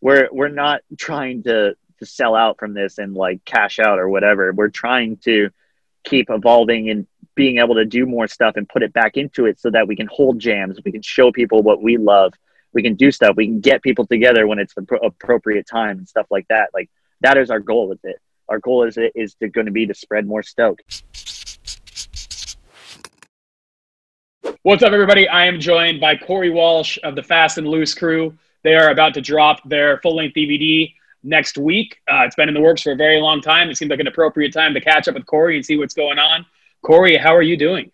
we're not trying to sell out from this and like cash out or whatever. We're trying to keep evolving and being able to do more stuff and put it back into it so that we can hold jams, we can show people what we love, we can do stuff, we can get people together when it's the appropriate time and stuff like that. Like that is our goal with it. Our goal is going to be to spread more stoke. What's up, everybody? I am joined by Corey Walsh of the Fast and Loose crew. They are about to drop their full-length DVD next week. It's been in the works for a very long time. It seems like an appropriate time to catch up with Corey and see what's going on. Corey, how are you doing?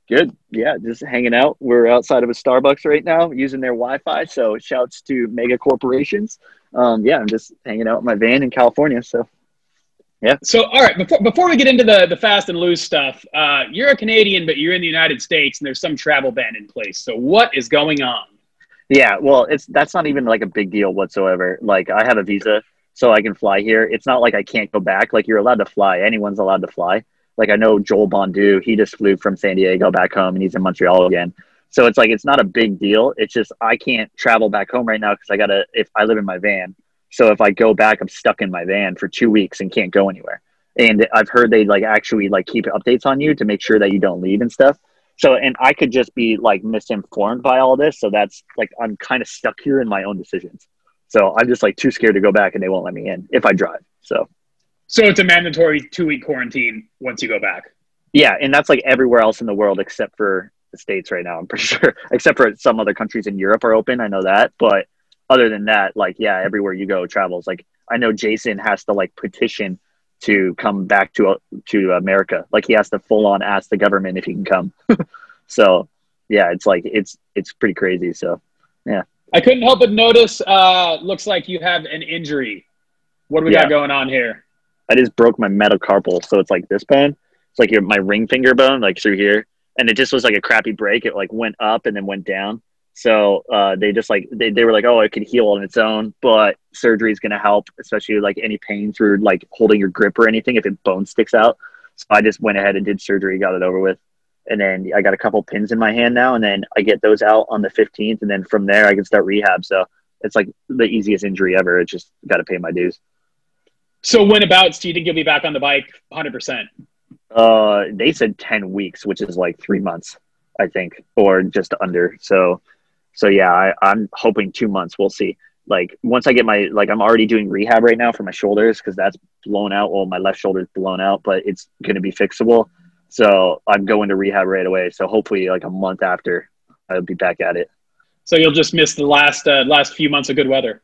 Good. Yeah, just hanging out. We're outside of a Starbucks right now using their Wi-Fi, so shouts to mega corporations. Yeah, I'm just hanging out in my van in California, so yeah. So, all right, before we get into the Fast and Loose stuff, you're a Canadian, but you're in the United States, and there's some travel ban in place. So what is going on? Yeah, well, that's not even like a big deal whatsoever. Like I have a visa, so I can fly here. It's not like I can't go back. Like you're allowed to fly. Anyone's allowed to fly. Like I know Joel Bondu, he just flew from San Diego back home and he's in Montreal again. So it's like, it's not a big deal. It's just, I can't travel back home right now because if I live in my van. So if I go back, I'm stuck in my van for 2 weeks and can't go anywhere. And I've heard they like actually like keep updates on you to make sure that you don't leave and stuff. So, and I could just be like misinformed by all this. So that's like, I'm kind of stuck here in my own decisions. So I'm just like too scared to go back and they won't let me in if I drive. So it's a mandatory 2-week quarantine once you go back. Yeah. And that's like everywhere else in the world except for the States right now, I'm pretty sure, except for some other countries in Europe are open. I know that. But other than that, like, yeah, everywhere you go travels. Like I know Jason has to like petition to come back to America. Like he has to full on ask the government if he can come. So yeah, it's like, it's pretty crazy. So yeah. I couldn't help but notice, looks like you have an injury. What do we got going on here? I just broke my metacarpal. So it's like this bone. It's like my ring finger bone, like through here. And it just was like a crappy break. It like went up and then went down. So they just like, they were like, oh, it could heal on its own, but surgery is going to help, especially like any pain through like holding your grip or anything if it bone sticks out. So I just went ahead and did surgery, got it over with. And then I got a couple pins in my hand now, and then I get those out on the 15th. And then from there I can start rehab. So it's like the easiest injury ever. It's just got to pay my dues. So when abouts do you think you'll be back on the bike 100%? They said 10 weeks, which is like 3 months, I think, or just under. So yeah, I'm hoping 2 months. We'll see. Like once I get I'm already doing rehab right now for my shoulders because that's blown out. Well, my left shoulder's blown out, but it's going to be fixable. So I'm going to rehab right away. So hopefully like a month after I'll be back at it. So you'll just miss the last few months of good weather.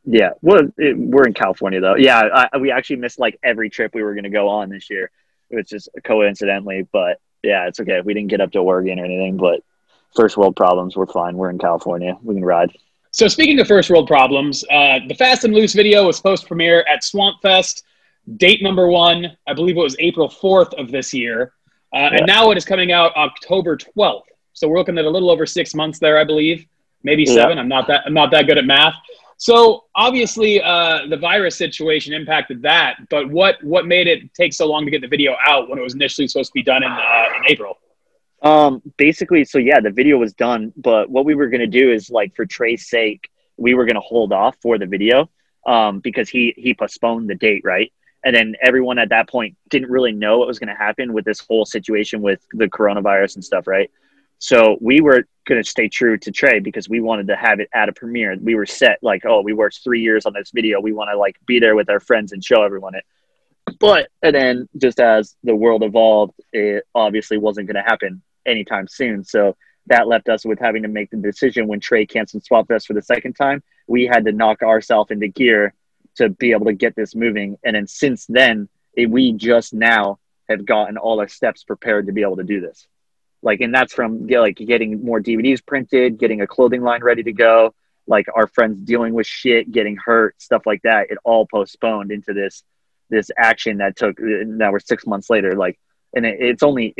Yeah. Well, we're in California though. Yeah. We actually missed like every trip we were going to go on this year. It was just coincidentally, but yeah, it's okay. We didn't get up to Oregon or anything, but first world problems. We're fine. We're in California. We can ride. So speaking of first world problems, the Fast and Loose video was supposed to premiere at Swamp Fest. Date number 1, I believe it was April 4th of this year. And now it is coming out October 12th. So we're looking at a little over 6 months there, I believe. Maybe 7. I'm not that good at math. So obviously the virus situation impacted that. But what made it take so long to get the video out when it was initially supposed to be done in April? Basically, so yeah, the video was done, but what we were going to do is like for Trey's sake, we were going to hold off for the video, because he postponed the date. Right. And then everyone at that point didn't really know what was going to happen with this whole situation with the coronavirus and stuff. Right. So we were going to stay true to Trey because we wanted to have it at a premiere. We were set like, oh, we worked 3 years on this video. We want to like be there with our friends and show everyone it. But, and then just as the world evolved, it obviously wasn't going to happen anytime soon. So that left us with having to make the decision when Trey canceled Swap Fest for the second time. We had to knock ourselves into gear to be able to get this moving. And then since then, we just now have gotten all our steps prepared to be able to do this. Like, and that's from like getting more DVDs printed, getting a clothing line ready to go, like our friends dealing with shit, getting hurt, stuff like that. It all postponed into this action that took, now we're 6 months later, like, and it's only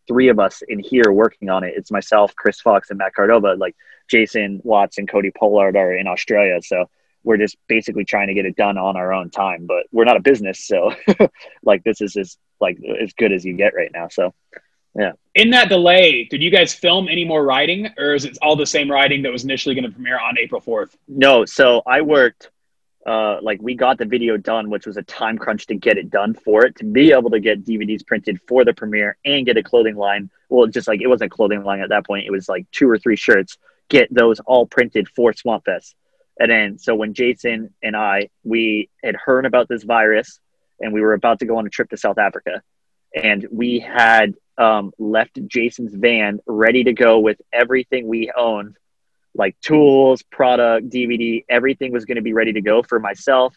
3 of us in here working on it. It's myself, Chris Fox, and Matt Cardova. Like Jason Watts and Cody Pollard are in Australia. So we're just basically trying to get it done on our own time, but we're not a business. So like, this is just like as good as you get right now. So Yeah. In that delay, did you guys film any more riding, or is it all the same riding that was initially going to premiere on April 4th? No, so I worked, like we got the video done, which was a time crunch to get it done for it, to be able to get DVDs printed for the premiere and get a clothing line. Well, just like it wasn't a clothing line at that point. It was like 2 or 3 shirts, get those all printed for Swamp Fest. And then, so when Jason and we had heard about this virus and we were about to go on a trip to South Africa, and we had left Jason's van ready to go with everything we owned, like tools, product, DVD, everything was going to be ready to go for myself,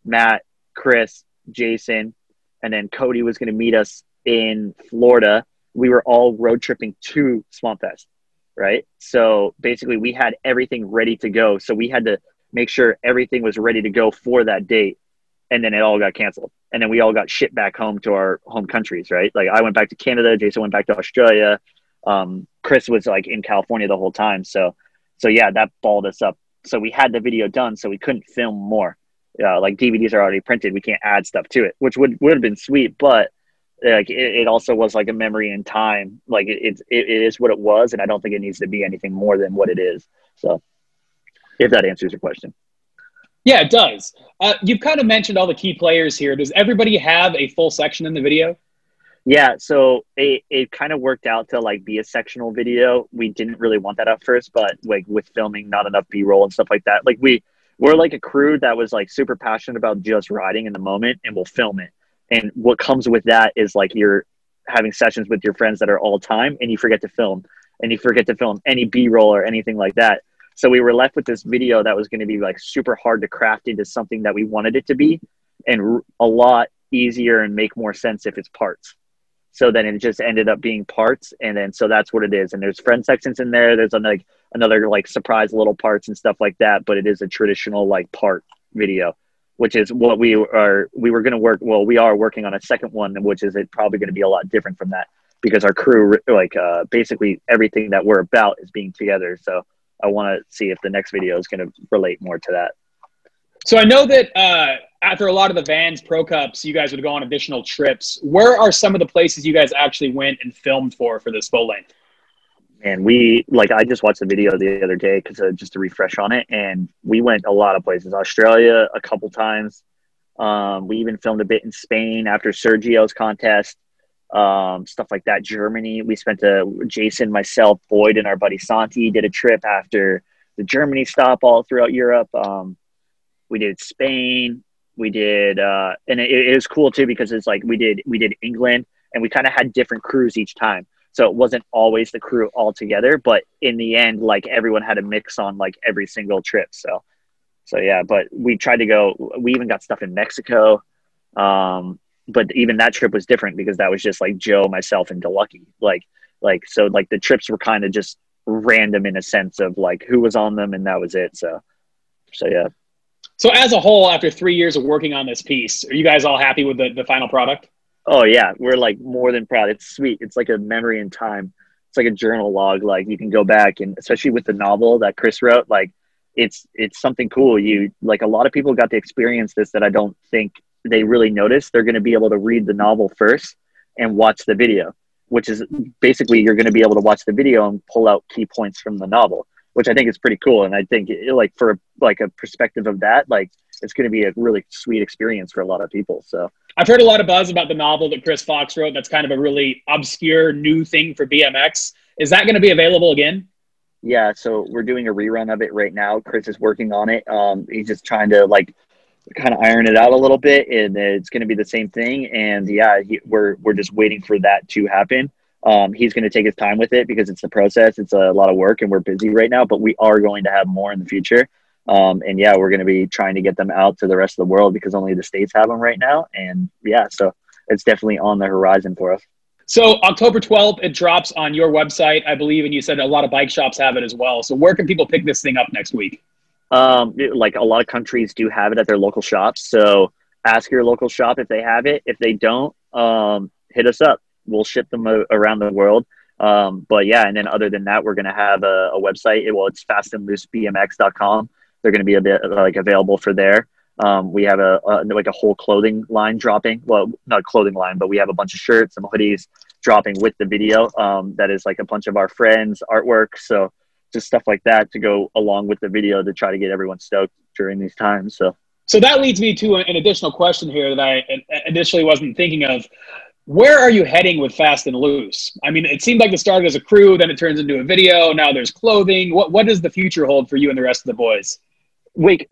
Matt, Chris, Jason, and then Cody was going to meet us in Florida. We were all road tripping to Swamp Fest, right? So basically we had everything ready to go. So we had to make sure everything was ready to go for that date. And then it all got canceled. And then we all got shipped back home to our home countries, right? Like I went back to Canada, Jason went back to Australia. Chris was like in California the whole time. So yeah, that balled us up. So we had the video done, so we couldn't film more. Like DVDs are already printed. We can't add stuff to it, which would have been sweet. But like it also was like a memory in time. Like it is what it was. And I don't think it needs to be anything more than what it is. So if that answers your question. Yeah, it does. You've kind of mentioned all the key players here. Does everybody have a full section in the video? Yeah, so it kind of worked out to like be a sectional video. We didn't really want that at first, but like with filming not enough B-roll and stuff like that, like we're like a crew that was like super passionate about just riding in the moment, and we'll film it. And what comes with that is like you're having sessions with your friends that are all time, and you forget to film, any B-roll or anything like that. So we were left with this video that was going to be like super hard to craft into something that we wanted it to be, and a lot easier and make more sense if it's parts. So then it just ended up being parts. And then, so that's what it is. And there's friend sections in there. There's another like surprise little parts and stuff like that. But it is a traditional like part video, which is what we are working on a second one, which is probably going to be a lot different from that, because our crew, like basically everything that we're about is being together. So I want to see if the next video is going to relate more to that. So I know that after a lot of the Vans Pro Cups, you guys would go on additional trips. Where are some of the places you guys actually went and filmed for this full length? And I just watched the video the other day just to refresh on it. And we went a lot of places. Australia a couple times. We even filmed a bit in Spain after Sergio's contest, stuff like that. Germany. We spent Jason, myself, Boyd, and our buddy Santi did a trip after the Germany stop all throughout Europe. We did Spain. We did, and it was cool too, because it's like we did England, and we kind of had different crews each time. So it wasn't always the crew all together, but in the end, like everyone had a mix on like every single trip. So yeah, but we tried to go, we even got stuff in Mexico. But even that trip was different because that was just like Joe, myself, and DeLucky. So the trips were kind of just random in a sense of like who was on them, and that was it. So yeah. So as a whole, after 3 years of working on this piece, are you guys all happy with the final product? Oh yeah, we're like more than proud. It's sweet. It's like a memory in time. It's like a journal log. Like you can go back, and especially with the novel that Chris wrote, like it's something cool. You like a lot of people got to experience this that I don't think they really notice. They're going to be able to read the novel first and watch the video, which is basically you're going to be able to watch the video and pull out key points from the novel, which I think is pretty cool. And I think for a perspective of that, like it's going to be a really sweet experience for a lot of people. So I've heard a lot of buzz about the novel that Chris Fox wrote. That's kind of a really obscure new thing for BMX. Is that going to be available again? Yeah. So we're doing a rerun of it right now. Chris is working on it. He's just trying to like kind of iron it out a little bit, and it's going to be the same thing. And yeah, we're just waiting for that to happen. He's going to take his time with it because it's the process. It's a lot of work, and we're busy right now, but we are going to have more in the future. And yeah, we're going to be trying to get them out to the rest of the world because only the States have them right now. And yeah, so it's definitely on the horizon for us. So October 12th, it drops on your website, I believe, and you said a lot of bike shops have it as well. So where can people pick this thing up next week? Like a lot of countries do have it at their local shops. So ask your local shop if they have it. If they don't, hit us up. We'll ship them around the world. But yeah, and then other than that, we're going to have a website. It's fastandloosebmx.com. They're going to be a bit like available for there. We have a whole clothing line dropping. Well, not a clothing line, but we have a bunch of shirts, some hoodies, dropping with the video. That is like a bunch of our friends' artwork. So just stuff like that to go along with the video to try to get everyone stoked during these times. So that leads me to an additional question here that I initially wasn't thinking of. Where are you heading with Fast and Loose? I mean, it seemed like it started as a crew, then it turns into a video. Now there's clothing. What does the future hold for you and the rest of the boys? We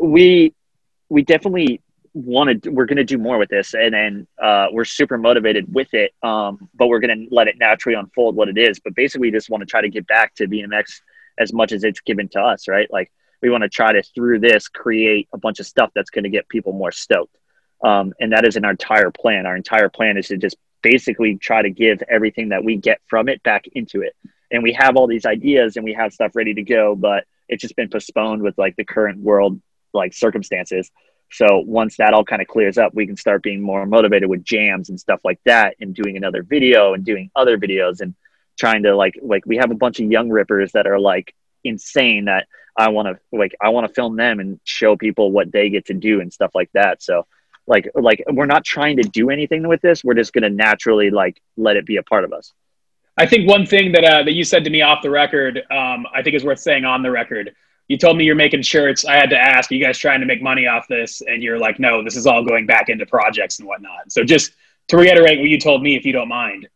definitely we're going to do more with this, and then we're super motivated with it. But we're going to let it naturally unfold what it is. But basically, we just want to try to get back to BMX as much as it's given to us, right? Like, we want to try to, through this, create a bunch of stuff that's going to get people more stoked. And that is our entire plan. Our entire plan is to just basically try to give everything that we get from it back into it. And we have all these ideas and we have stuff ready to go, but it's just been postponed with like the current world, like circumstances. So once that all kind of clears up, we can start being more motivated with jams and stuff like that, and doing another video and doing other videos and trying to like we have a bunch of young rippers that are like insane that I want to film them and show people what they get to do and stuff like that. So like we're not trying to do anything with this. We're just going to naturally like let it be a part of us. I think one thing that you said to me off the record, I think is worth saying on the record. You told me you're making shirts. I had to ask, are you guys trying to make money off this? And you're like, no, this is all going back into projects and whatnot. So just to reiterate what you told me, if you don't mind.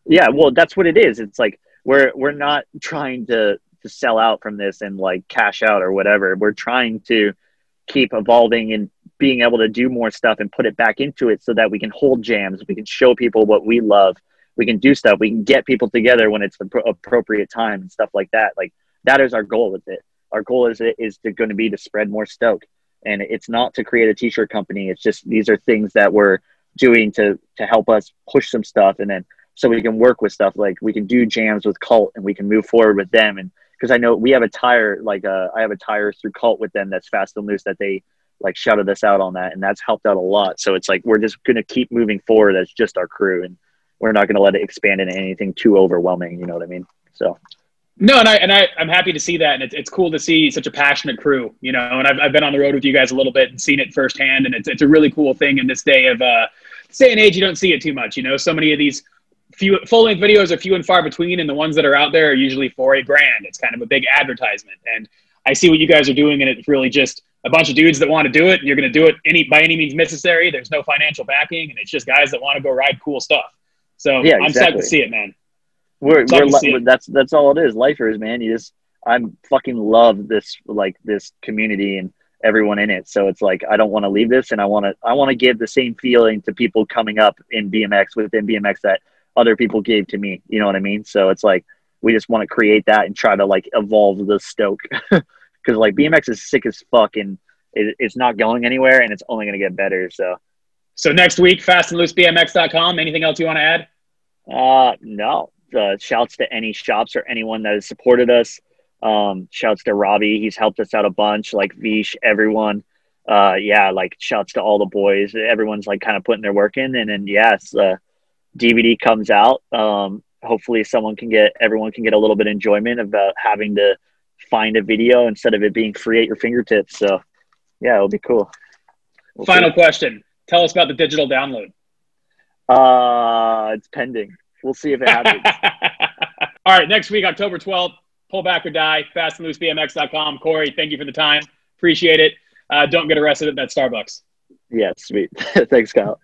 Yeah, well, that's what it is. It's like we're not trying to sell out from this and like cash out or whatever. We're trying to keep evolving and being able to do more stuff and put it back into it so that we can hold jams. We can show people what we love. We can do stuff. We can get people together when it's the appropriate time and stuff like that. Like, that is our goal with it. Our goal is going to be to spread more stoke. And it's not to create a t-shirt company. It's just, these are things that we're doing to help us push some stuff. And then so we can work with stuff. Like, we can do jams with Cult and we can move forward with them. And because I know we have a tire, like I have a tire through Cult with them that's Fast and Loose, that they like shouted us out on that. And that's helped out a lot. So it's like, we're just going to keep moving forward as just our crew. And we're not going to let it expand into anything too overwhelming. You know what I mean? So. No, and I'm happy to see that, and it's cool to see such a passionate crew, you know. And I've been on the road with you guys a little bit and seen it firsthand, and it's a really cool thing in this day of day and age. You don't see it too much, you know. So many of these full-length videos are few and far between, and the ones that are out there are usually for a brand. It's kind of a big advertisement, and I see what you guys are doing, and it's really just a bunch of dudes that want to do it, and you're going to do it by any means necessary. There's no financial backing, and it's just guys that want to go ride cool stuff. So yeah, I'm psyched to see it, man. That's all it is. Lifers, man. I fucking love this, like, this community and everyone in it. So it's like, I don't want to leave this, and I want to give the same feeling to people coming up in BMX, within BMX, that other people gave to me. You know what I mean? So it's like, we just want to create that and try to like evolve the stoke, because like BMX is sick as fuck and it's not going anywhere, and it's only going to get better. So next week, fastandloosebmx.com. Anything else you want to add? No. Shouts to any shops or anyone that has supported us. Shouts to Robbie. He's helped us out a bunch, like Vish, everyone. Yeah, like shouts to all the boys. Everyone's like kind of putting their work in. And then, yes, DVD comes out. Hopefully everyone can get a little bit of enjoyment about having to find a video instead of it being free at your fingertips. So yeah, it'll be cool. Final question. Tell us about the digital download. It's pending. We'll see if it happens. All right, next week, October 12th, Pull Back or Die, fastandloosebmx.com. Corey, thank you for the time. Appreciate it. Don't get arrested at that Starbucks. Yeah, sweet. Thanks, Kyle.